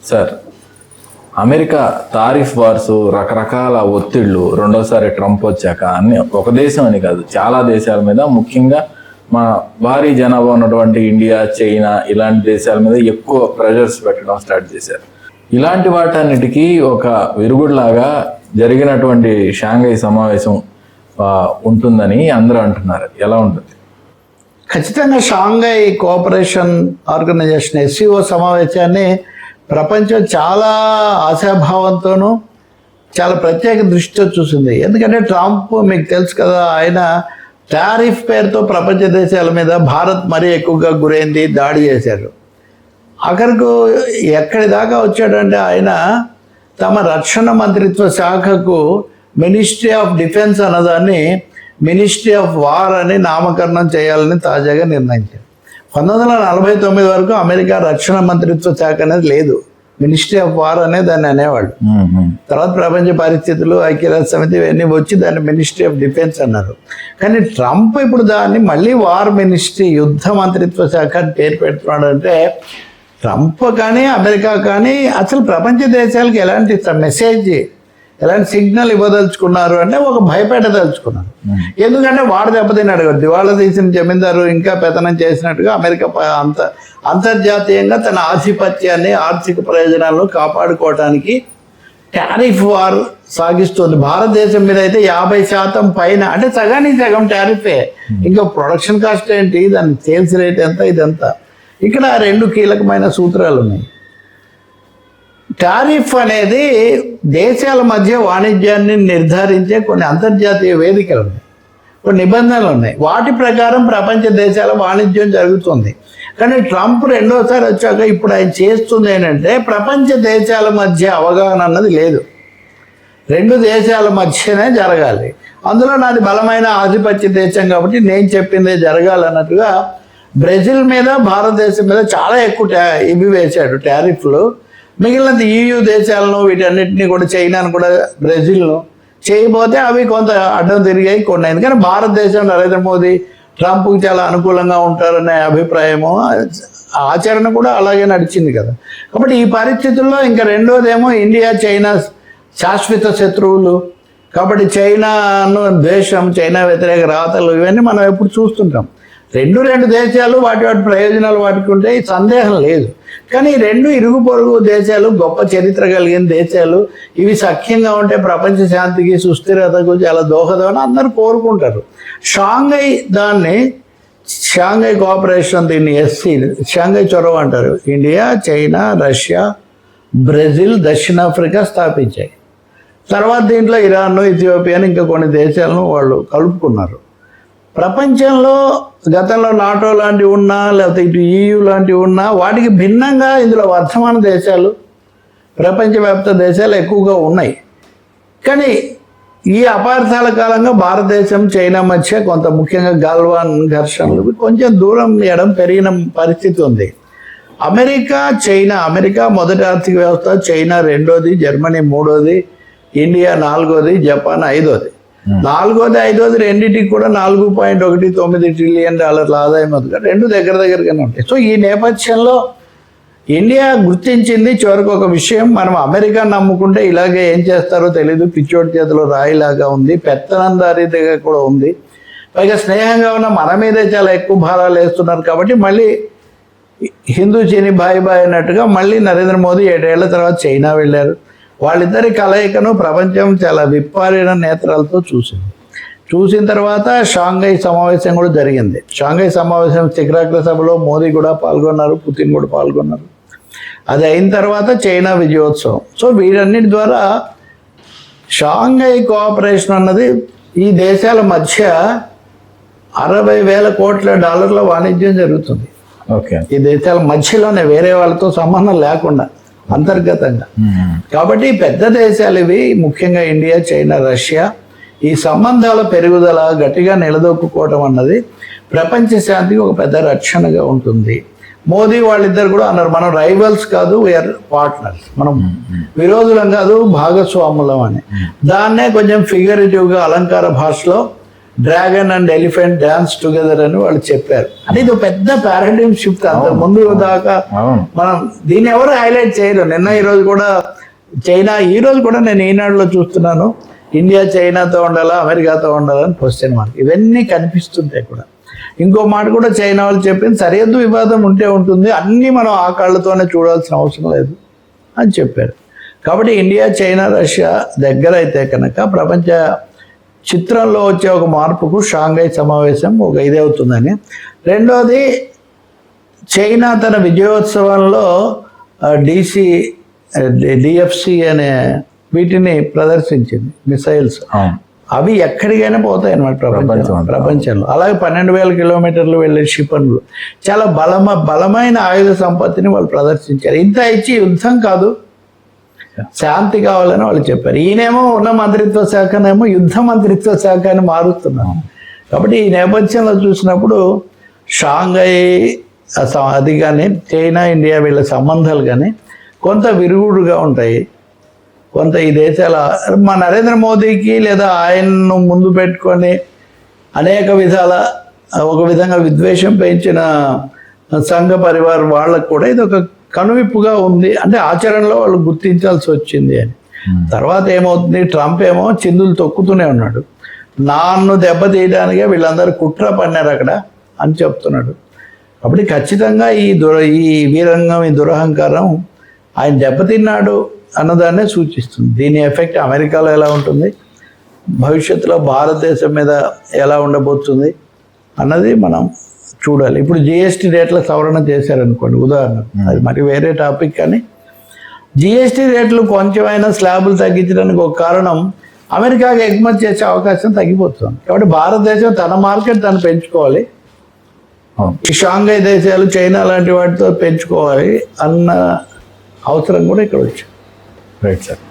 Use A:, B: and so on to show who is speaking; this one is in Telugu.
A: సార్, అమెరికా తారిఫ్ వార్స్, రకరకాల ఒత్తిళ్లు రెండోసారి ట్రంప్ వచ్చాక అన్ని ఒక దేశం అని కాదు చాలా దేశాల మీద, ముఖ్యంగా మా భారీ జనాభా ఉన్నటువంటి ఇండియా, చైనా ఇలాంటి దేశాల మీద ఎక్కువ ప్రెషర్స్ పెట్టడం స్టార్ట్ చేశారు. ఇలాంటి వాటన్నిటికీ ఒక విరుగుడులాగా జరిగినటువంటి షాంఘై సమావేశం ఉంటుందని అందరూ అంటున్నారు. ఎలా ఉంటుంది?
B: ఖచ్చితంగా షాంఘై కోఆపరేషన్ ఆర్గనైజేషన్ SCO సమావేశాన్ని ప్రపంచం చాలా ఆశాభావంతోనూ చాలా ప్రత్యేక దృష్టితో చూసింది. ఎందుకంటే ట్రంప్ మీకు తెలుసు కదా, ఆయన టారిఫ్ పేరుతో ప్రపంచ దేశాల మీద భారత్ మరీ ఎక్కువగా గురైంది, దాడి చేశారు. అక్కడికి ఎక్కడి దాకా వచ్చాడంటే ఆయన తమ రక్షణ మంత్రిత్వ శాఖకు మినిస్ట్రీ ఆఫ్ డిఫెన్స్ అన్నదాన్ని మినిస్ట్రీ ఆఫ్ వార్ అని నామకరణం చేయాలని తాజాగా నిర్ణయించారు. 1949 వరకు అమెరికా రక్షణ మంత్రిత్వ శాఖ అనేది లేదు, మినిస్ట్రీ ఆఫ్ వార్ అనే దాన్ని అనేవాళ్ళు. తర్వాత ప్రపంచ పరిస్థితులు, ఐక్యరాజ్య సమితి ఇవన్నీ వచ్చి దాన్ని మినిస్ట్రీ ఆఫ్ డిఫెన్స్ అన్నారు. కానీ ట్రంప్ ఇప్పుడు దాన్ని మళ్ళీ వార్ మినిస్ట్రీ, యుద్ధ మంత్రిత్వ శాఖ అని పేరు పెడుతున్నాడు. అంటే ట్రంప్ కానీ అమెరికా కానీ అసలు ప్రపంచ దేశాలకు ఎలాంటి మెసేజ్, ఎలాంటి సిగ్నల్ ఇవ్వదలుచుకున్నారు అంటే ఒక భయపెట్టదలుచుకున్నారు. ఎందుకంటే వాడు దెబ్బతిన్నాడు కదా, దివాళా తీసిన జమీందారు ఇంకా పెత్తనం చేసినట్టుగా అమెరికా అంతర్జాతీయంగా తన ఆధిపత్యాన్ని, ఆర్థిక ప్రయోజనాలను కాపాడుకోవడానికి టారిఫ్ వార్ సాగిస్తుంది. భారతదేశం మీద అయితే 50% పైన, అంటే సగానికి సగం టారిఫే. ఇంకా ప్రొడక్షన్ కాస్ట్ ఏంటి, దాని సేల్స్ రేట్ ఎంత, ఇదంతా. ఇక్కడ 2 కీలకమైన సూత్రాలు ఉన్నాయి. టారిఫ్ అనేది దేశాల మధ్య వాణిజ్యాన్ని నిర్ధారించే కొన్ని అంతర్జాతీయ వేదికలు ఉన్నాయి, కొన్ని నిబంధనలు ఉన్నాయి. వాటి ప్రకారం ప్రపంచ దేశాల వాణిజ్యం జరుగుతుంది. కానీ ట్రంప్ రెండోసారి వచ్చాక ఇప్పుడు ఆయన చేస్తుంది ఏంటంటే ప్రపంచ దేశాల మధ్య అవగాహన అన్నది లేదు, 2 దేశాల మధ్యనే జరగాలి. అందులో నాది బలమైన ఆధిపత్య దేశం కాబట్టి నేను చెప్పిందే జరగాలన్నట్టుగా బ్రెజిల్ మీద, భారతదేశం మీద చాలా ఎక్కువ ఇవి వేశాడు టారిఫ్లు. మిగిలిన EU దేశాలను, వీటన్నిటిని కూడా, చైనాను కూడా, బ్రెజిల్ను చేయబోతే అవి కొంత అడ్డం తిరిగాయి కొన్ని. ఎందుకంటే భారతదేశం నరేంద్ర మోదీ ట్రంప్కి చాలా అనుకూలంగా ఉంటారనే అభిప్రాయము, ఆచరణ కూడా అలాగే నడిచింది కదా. కాబట్టి ఈ పరిస్థితుల్లో ఇంకా రెండోదేమో ఇండియా, చైనా శాశ్వత శత్రువులు కాబట్టి చైనాను ద్వేషం, చైనా వ్యతిరేక రాతలు ఇవన్నీ మనం ఎప్పుడు చూస్తుంటాం. రెండు దేశాలు వాటి ప్రయోజనాలు వాటికి ఉంటాయి, సందేహం లేదు. కానీ 2 ఇరుగు పొరుగు దేశాలు, గొప్ప చరిత్ర కలిగిన దేశాలు, ఇవి సఖ్యంగా ఉంటే ప్రపంచ శాంతికి, సుస్థిరతకు చాలా దోహదం అని అందరూ కోరుకుంటారు. షాంఘై కోఆపరేషన్, దీన్ని షాంఘై చొరవ అంటారు. ఇండియా, చైనా, రష్యా, బ్రెజిల్, దక్షిణాఫ్రికా స్థాపించాయి. తర్వాత దీంట్లో ఇరాన్, ఇథియోపియా, ఇంకా కొన్ని దేశాలను వాళ్ళు కలుపుకున్నారు. ప్రపంచంలో గతంలో నాటో లాంటివి ఉన్నా, లేకపోతే ఇటు EU లాంటివి ఉన్నా, వాటికి భిన్నంగా ఇందులో వర్ధమాన దేశాలు, ప్రపంచవ్యాప్త దేశాలు ఎక్కువగా ఉన్నాయి. కానీ ఈ అపార్థాల కాలంగా భారతదేశం, చైనా మధ్య కొంత, ముఖ్యంగా గాల్వాన్ ఘర్షణలు, కొంచెం దూరం ఎడం పెరిగిన పరిస్థితి ఉంది. అమెరికా మొదటి ఆర్థిక వ్యవస్థ, చైనా రెండోది, జర్మనీ మూడోది, ఇండియా నాలుగోది, జపాన్ ఐదోది. 4వ, 5వది రెండింటికి కూడా $4.19 ట్రిలియన్ ఆదాయం అవుతుంది. 2 దగ్గరగానే ఉంటాయి. సో ఈ నేపథ్యంలో ఇండియా గుర్తించింది చివరికి ఒక విషయం, మనం అమెరికా నమ్ముకుంటే ఇలాగే ఏం చేస్తారో తెలీదు, పిచ్చోటి చేతిలో రాయిలాగా ఉంది, పెత్తనందారీగా కూడా ఉంది. పైగా స్నేహంగా ఉన్న మన మీదే చాలా ఎక్కువ భారాలు వేస్తున్నారు. కాబట్టి మళ్ళీ హిందూ చీని బాయ్ అన్నట్టుగా మళ్ళీ నరేంద్ర మోదీ 7 ఏళ్ల తర్వాత చైనా వెళ్ళారు. వాళ్ళిద్దరి కలయికను ప్రపంచం చాలా విప్పారిన నేత్రాలతో చూసిన తర్వాత షాంఘై సమావేశం కూడా జరిగింది. షాంఘై సమావేశం శిఖరాగ్ర సభలో మోదీ కూడా పాల్గొన్నారు, పుతిన్ కూడా పాల్గొన్నారు. అది అయిన తర్వాత చైనా విజయోత్సవం. సో వీటన్నిటి ద్వారా షాంఘై కోఆపరేషన్ అన్నది ఈ దేశాల మధ్య $60,000 కోట్ల వాణిజ్యం జరుగుతుంది.
A: ఓకే, ఈ
B: దేశాల మధ్యలోనే, వేరే వాళ్ళతో సంబంధం లేకుండా, అంతర్గతంగా. కాబట్టి పెద్ద దేశాలు ఇవి, ముఖ్యంగా ఇండియా, చైనా, రష్యా. ఈ సంబంధాల పెరుగుదల, గట్టిగా నిలదొక్కుకోవడం అన్నది ప్రపంచ శాంతికి ఒక పెద్ద రక్షణగా ఉంటుంది. మోదీ వాళ్ళిద్దరు కూడా అన్నారు, మనం రైవల్స్ కాదు, వీఆర్ పార్ట్నర్స్, మనం విరోధులం కాదు, భాగస్వాములం అని. దాన్నే కొంచెం ఫిగరేటివ్గా అలంకార భాషలో dragon and elephant dance together అని వాళ్ళు చెప్పారు. అంటే ఇది ఒక పెద్ద పారాడిమ్ షిఫ్ట్. అంత ముందు దాకా
A: అవును.
B: మనం దీన్ని ఎవరు హైలైట్ చేయరు. నిన్న ఈరోజు కూడా చైనా, ఈ రోజు కూడా నేను ఈనాడులో చూస్తున్నాను, ఇండియా చైనాతో ఉండాలా అమెరికాతో ఉండాలని క్వశ్చన్ మార్క్. ఇవన్నీ కనిపిస్తుంటాయి కూడా. ఇంకో మాట కూడా చైనా వాళ్ళు చెప్పింది, సరిహద్దు వివాదం ఉంటే ఉంటుంది, అన్నీ మనం ఆ కాళ్ళతోనే చూడాల్సిన అవసరం లేదు అని చెప్పారు. కాబట్టి ఇండియా చైనా రష్యా దగ్గర అయితే కనుక ప్రపంచ చిత్రంలో వచ్చే ఒక మార్పుకు షాంఘై సమావేశం ఒక ఇదే అవుతుందని. రెండోది, చైనా తన విజయోత్సవంలో డిఎఫ్సి అనే వీటిని ప్రదర్శించింది, మిసైల్స్. అవి ఎక్కడికైనా పోతాయి అన్నమాట ప్రపంచంలో. అలాగే 12,000 కిలోమీటర్లు వెళ్ళే క్షిపణులు, చాలా బలమైన ఆయుధ సంపత్తిని వాళ్ళు ప్రదర్శించారు. ఇంత ఇచ్చి యుద్ధం కాదు, శాంతి కావాలని వాళ్ళు చెప్పారు. ఈయనేమో ఉన్న మంత్రిత్వ శాఖనేమో యుద్ధ మంత్రిత్వ శాఖ అని మారుతున్నారు. కాబట్టి ఈ నేపథ్యంలో చూసినప్పుడు షాంఘై అది కానీ చైనా ఇండియా వీళ్ళ సంబంధాలు కానీ కొంత విరుగుడుగా ఉంటాయి. కొంత ఈ దేశాల మా నరేంద్ర మోదీకి లేదా ఆయన్ను ముందు పెట్టుకొని అనేక విధాల ఒక విధంగా విద్వేషం పెంచిన సంఘ పరివార్ వాళ్ళకు కూడా ఇది ఒక కనువిప్పుగా ఉంది. అంటే ఆచరణలో వాళ్ళు గుర్తించాల్సి వచ్చింది అని. తర్వాత ఏమవుతుంది, ట్రంప్ ఏమో చిందులు తొక్కుతూనే ఉన్నాడు. నన్ను దెబ్బతీయడానికే వీళ్ళందరూ కుట్ర పన్నారు అక్కడ అని చెప్తున్నాడు. కాబట్టి ఖచ్చితంగా ఈ వీరంగం, ఈ దురహంకారం ఆయన దెబ్బతిన్నాడు అన్నదాన్నే సూచిస్తుంది. దీని ఎఫెక్ట్ అమెరికాలో ఎలా ఉంటుంది, భవిష్యత్తులో భారతదేశం మీద ఎలా ఉండబోతుంది అన్నది మనం చూడాలి. ఇప్పుడు జిఎస్టీ రేట్ల సవరణ చేశారనుకోండి ఉదాహరణ, అది మరి వేరే టాపిక్. కానీ జిఎస్టీ రేట్లు కొంచెమైనా స్లాబులు తగ్గించడానికి ఒక కారణం అమెరికాకి ఎగుమతి చేసే అవకాశం తగ్గిపోతుంది. కాబట్టి భారతదేశం తన మార్కెట్ తను పెంచుకోవాలి, ఈ షాంఘై దేశాలు చైనా లాంటి వాటితో పెంచుకోవాలి అన్న అవసరం కూడా ఇక్కడ వచ్చింది.
A: Right sir.